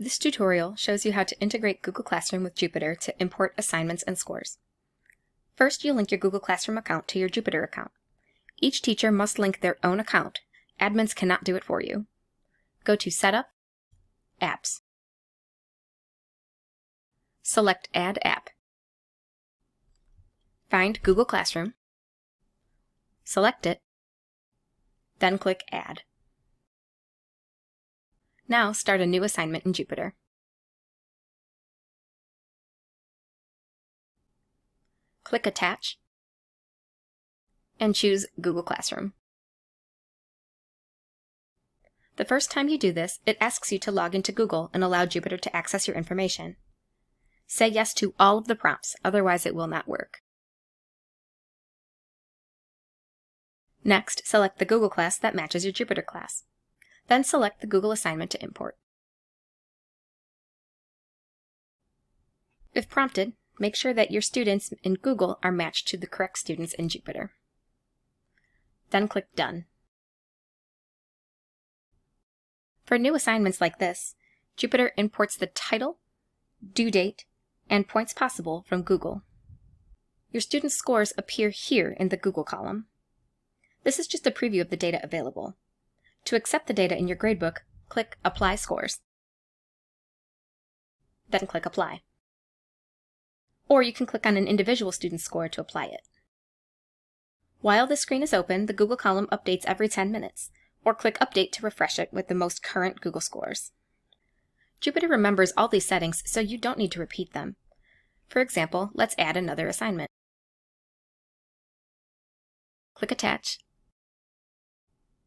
This tutorial shows you how to integrate Google Classroom with Jupyter to import assignments and scores. First, you'll link your Google Classroom account to your Jupyter account. Each teacher must link their own account. Admins cannot do it for you. Go to Setup, Apps. Select Add App. Find Google Classroom. Select it. Then click Add. Now start a new assignment in Jupyter. Click Attach and choose Google Classroom. The first time you do this, it asks you to log into Google and allow Jupyter to access your information. Say yes to all of the prompts, otherwise it will not work. Next, select the Google class that matches your Jupyter class. Then select the Google assignment to import. If prompted, make sure that your students in Google are matched to the correct students in Jupyter. Then click Done. For new assignments like this, Jupyter imports the title, due date, and points possible from Google. Your students' scores appear here in the Google column. This is just a preview of the data available. To accept the data in your gradebook, click Apply Scores. Then click Apply. Or you can click on an individual student's score to apply it. While this screen is open, the Google column updates every 10 minutes, or click Update to refresh it with the most current Google scores. Jupyter remembers all these settings, so you don't need to repeat them. For example, let's add another assignment. Click Attach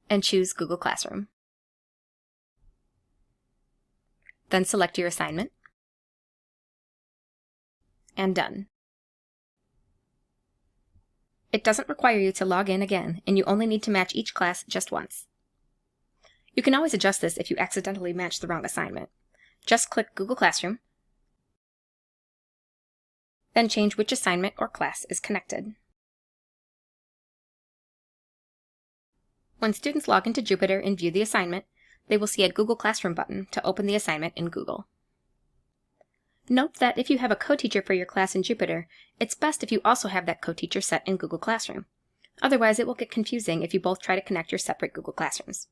and choose Google Classroom. Then select your assignment and Done. It doesn't require you to log in again, and you only need to match each class just once. You can always adjust this if you accidentally match the wrong assignment. Just click Google Classroom, then change which assignment or class is connected. When students log into Jupyter and view the assignment, they will see a Google Classroom button to open the assignment in Google. Note that if you have a co-teacher for your class in Jupyter, it's best if you also have that co-teacher set in Google Classroom. Otherwise, it will get confusing if you both try to connect your separate Google Classrooms.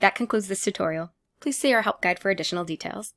That concludes this tutorial. Please see our help guide for additional details.